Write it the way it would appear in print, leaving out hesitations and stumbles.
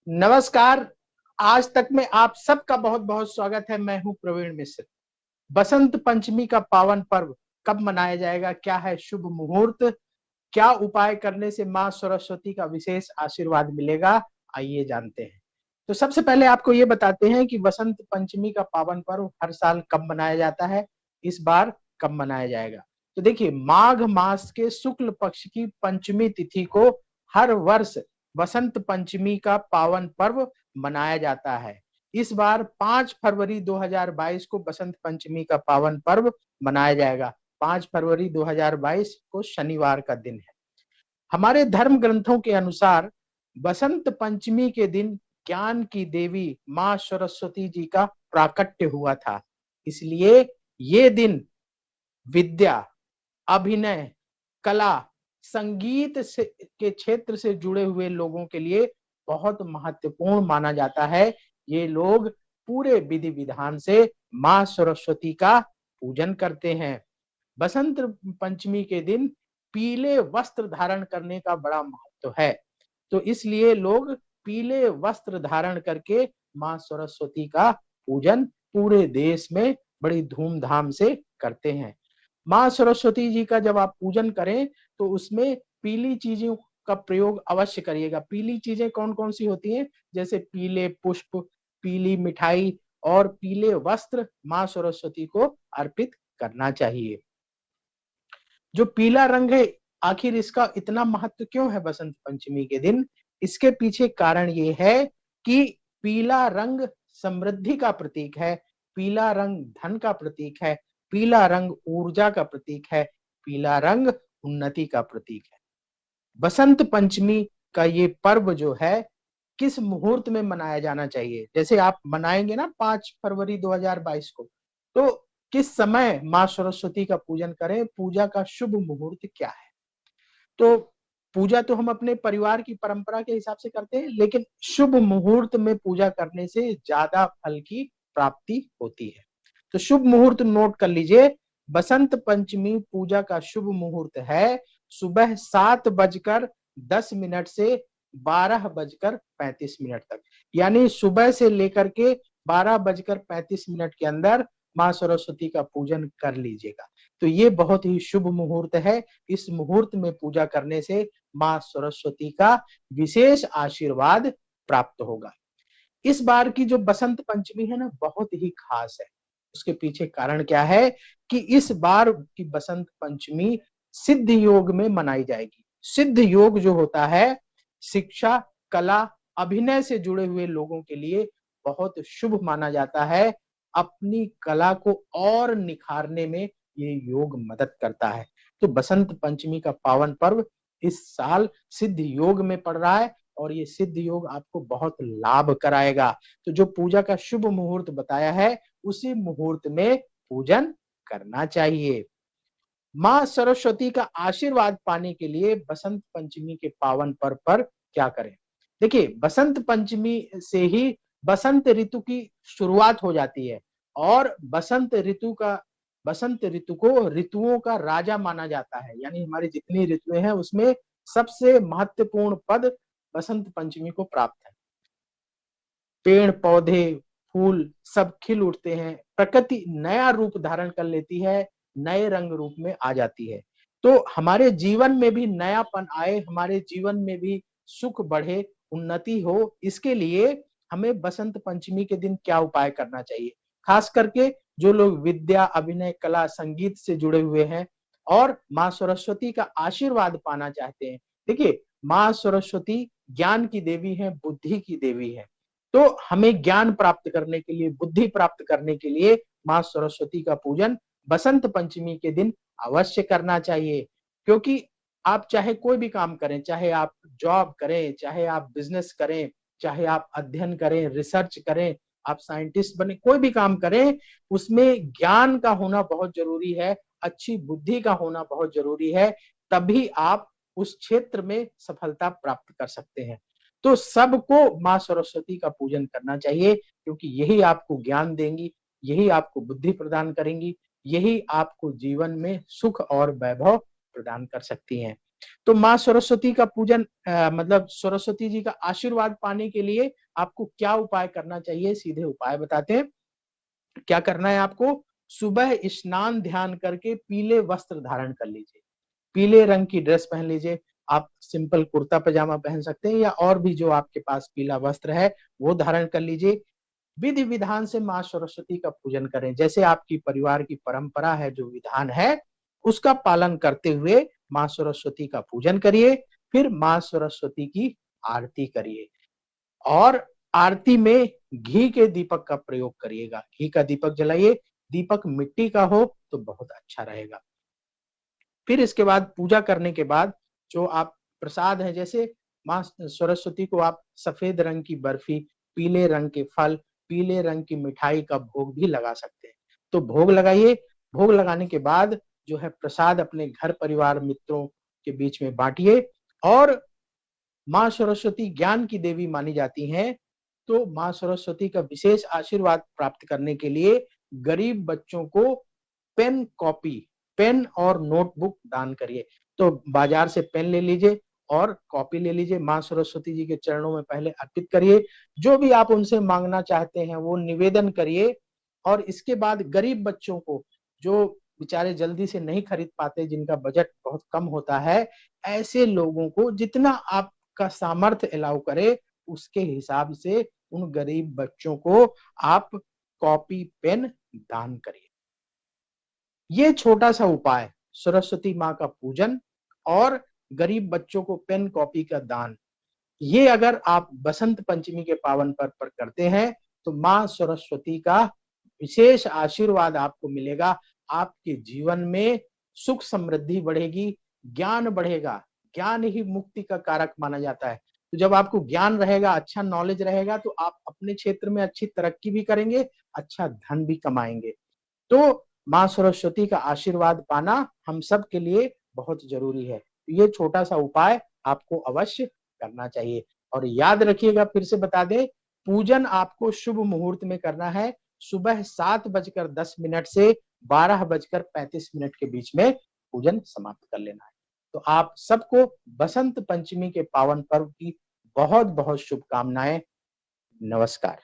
नमस्कार। आज तक में आप सबका बहुत बहुत स्वागत है। मैं हूं प्रवीण मिश्र। बसंत पंचमी का पावन पर्व कब मनाया जाएगा, क्या है शुभ मुहूर्त, क्या उपाय करने से मां सरस्वती का विशेष आशीर्वाद मिलेगा, आइए जानते हैं। तो सबसे पहले आपको ये बताते हैं कि बसंत पंचमी का पावन पर्व हर साल कब मनाया जाता है, इस बार कब मनाया जाएगा। तो देखिए, माघ मास के शुक्ल पक्ष की पंचमी तिथि को हर वर्ष बसंत पंचमी का पावन पर्व मनाया जाता है। इस बार 5 फरवरी 2022 को बसंत पंचमी का पावन पर्व मनाया जाएगा। 5 फरवरी 2022 को शनिवार का दिन है। हमारे धर्म ग्रंथों के अनुसार बसंत पंचमी के दिन ज्ञान की देवी मां सरस्वती जी का प्राकट्य हुआ था। इसलिए ये दिन विद्या, अभिनय, कला, संगीत से के क्षेत्र से जुड़े हुए लोगों के लिए बहुत महत्वपूर्ण माना जाता है। ये लोग पूरे विधि विधान से मां सरस्वती का पूजन करते हैं। बसंत पंचमी के दिन पीले वस्त्र धारण करने का बड़ा महत्व है, तो इसलिए लोग पीले वस्त्र धारण करके मां सरस्वती का पूजन पूरे देश में बड़ी धूमधाम से करते हैं। मां सरस्वती जी का जब आप पूजन करें तो उसमें पीली चीजों का प्रयोग अवश्य करिएगा। पीली चीजें कौन कौन सी होती हैं? जैसे पीले पुष्प, पीली मिठाई और पीले वस्त्र मां सरस्वती को अर्पित करना चाहिए। जो पीला रंग है, आखिर इसका इतना महत्व क्यों है बसंत पंचमी के दिन? इसके पीछे कारण ये है कि पीला रंग समृद्धि का प्रतीक है, पीला रंग धन का प्रतीक है, पीला रंग ऊर्जा का प्रतीक है, पीला रंग उन्नति का प्रतीक है। बसंत पंचमी का ये पर्व जो है किस मुहूर्त में मनाया जाना चाहिए? जैसे आप मनाएंगे ना 5 फरवरी 2022 को, तो किस समय मां सरस्वती का पूजन करें, पूजा का शुभ मुहूर्त क्या है? तो पूजा तो हम अपने परिवार की परंपरा के हिसाब से करते हैं, लेकिन शुभ मुहूर्त में पूजा करने से ज्यादा फल की प्राप्ति होती है। तो शुभ मुहूर्त नोट कर लीजिए। बसंत पंचमी पूजा का शुभ मुहूर्त है सुबह 7:10 से 12:35 तक। यानी सुबह से लेकर के 12:35 के अंदर मां सरस्वती का पूजन कर लीजिएगा। तो ये बहुत ही शुभ मुहूर्त है। इस मुहूर्त में पूजा करने से मां सरस्वती का विशेष आशीर्वाद प्राप्त होगा। इस बार की जो बसंत पंचमी है ना, बहुत ही खास है। उसके पीछे कारण क्या है कि इस बार की बसंत पंचमी सिद्ध योग में मनाई जाएगी। सिद्ध योग जो होता है, शिक्षा, कला, अभिनय से जुड़े हुए लोगों के लिए बहुत शुभ माना जाता है। अपनी कला को और निखारने में ये योग मदद करता है। तो बसंत पंचमी का पावन पर्व इस साल सिद्ध योग में पड़ रहा है और ये सिद्ध योग आपको बहुत लाभ कराएगा। तो जो पूजा का शुभ मुहूर्त बताया है, उसी मुहूर्त में पूजन करना चाहिए। मां सरस्वती का आशीर्वाद पाने के लिए बसंत पंचमी के पावन पर्व पर क्या करें? देखिए, बसंत पंचमी से ही बसंत ऋतु की शुरुआत हो जाती है और बसंत ऋतु को ऋतुओं का राजा माना जाता है। यानी हमारी जितनी ऋतुएं हैं उसमें सबसे महत्वपूर्ण पद बसंत पंचमी को प्राप्त है। पेड़ पौधे फूल सब खिल उठते हैं, प्रकृति नया रूप धारण कर लेती है, नए रंग रूप में आ जाती है। तो हमारे जीवन में भी नयापन आए, हमारे जीवन में भी सुख बढ़े, उन्नति हो, इसके लिए हमें बसंत पंचमी के दिन क्या उपाय करना चाहिए? खास करके जो लोग विद्या, अभिनय, कला, संगीत से जुड़े हुए हैं और मां सरस्वती का आशीर्वाद पाना चाहते हैं। देखिए, मां सरस्वती ज्ञान की देवी है, बुद्धि की देवी है। तो हमें ज्ञान प्राप्त करने के लिए, बुद्धि प्राप्त करने के लिए मां सरस्वती का पूजन बसंत पंचमी के दिन अवश्य करना चाहिए। क्योंकि आप चाहे कोई भी काम करें, चाहे आप जॉब करें, चाहे आप बिजनेस करें, चाहे आप अध्ययन करें, रिसर्च करें, आप साइंटिस्ट बने, कोई भी काम करें, उसमें ज्ञान का होना बहुत जरूरी है, अच्छी बुद्धि का होना बहुत जरूरी है। तभी आप उस क्षेत्र में सफलता प्राप्त कर सकते हैं। तो सबको मां सरस्वती का पूजन करना चाहिए, क्योंकि यही आपको ज्ञान देंगी, यही आपको बुद्धि प्रदान करेंगी, यही आपको जीवन में सुख और वैभव प्रदान कर सकती हैं। तो माँ सरस्वती का पूजन मतलब सरस्वती जी का आशीर्वाद पाने के लिए आपको क्या उपाय करना चाहिए, सीधे उपाय बताते हैं। क्या करना है आपको? सुबह स्नान ध्यान करके पीले वस्त्र धारण कर लीजिए। पीले रंग की ड्रेस पहन लीजिए। आप सिंपल कुर्ता पजामा पहन सकते हैं या और भी जो आपके पास पीला वस्त्र है वो धारण कर लीजिए। विधि विधान से माँ सरस्वती का पूजन करें। जैसे आपकी परिवार की परंपरा है, जो विधान है, उसका पालन करते हुए माँ सरस्वती का पूजन करिए। फिर माँ सरस्वती की आरती करिए और आरती में घी के दीपक का प्रयोग करिएगा। घी का दीपक जलाइए। दीपक मिट्टी का हो तो बहुत अच्छा रहेगा। फिर इसके बाद पूजा करने के बाद जो आप प्रसाद है, जैसे माँ सरस्वती को आप सफेद रंग की बर्फी, पीले रंग के फल, पीले रंग की मिठाई का भोग भी लगा सकते हैं। तो भोग लगाइए। भोग लगाने के बाद जो है प्रसाद अपने घर परिवार मित्रों के बीच में बांटिए। और माँ सरस्वती ज्ञान की देवी मानी जाती हैं, तो माँ सरस्वती का विशेष आशीर्वाद प्राप्त करने के लिए गरीब बच्चों को पेन, कॉपी, पेन और नोटबुक दान करिए। तो बाजार से पेन ले लीजिए और कॉपी ले लीजिए, माँ सरस्वती जी के चरणों में पहले अर्पित करिए। जो भी आप उनसे मांगना चाहते हैं वो निवेदन करिए। और इसके बाद गरीब बच्चों को, जो बेचारे जल्दी से नहीं खरीद पाते, जिनका बजट बहुत कम होता है, ऐसे लोगों को जितना आपका सामर्थ्य अलाउ करे, उसके हिसाब से उन गरीब बच्चों को आप कॉपी, पेन दान करिए। ये छोटा सा उपाय, सरस्वती माँ का पूजन और गरीब बच्चों को पेन कॉपी का दान, ये अगर आप बसंत पंचमी के पावन पर्व पर करते हैं तो माँ सरस्वती का विशेष आशीर्वाद आपको मिलेगा। आपके जीवन में सुख समृद्धि बढ़ेगी, ज्ञान बढ़ेगा। ज्ञान ही मुक्ति का कारक माना जाता है। तो जब आपको ज्ञान रहेगा, अच्छा नॉलेज रहेगा, तो आप अपने क्षेत्र में अच्छी तरक्की भी करेंगे, अच्छा धन भी कमाएंगे। तो माँ सरस्वती का आशीर्वाद पाना हम सब के लिए बहुत जरूरी है। ये छोटा सा उपाय आपको अवश्य करना चाहिए। और याद रखिएगा, फिर से बता दें, पूजन आपको शुभ मुहूर्त में करना है। सुबह 7:10 से 12:35 के बीच में पूजन समाप्त कर लेना है। तो आप सबको बसंत पंचमी के पावन पर्व की बहुत बहुत शुभकामनाएं। नमस्कार।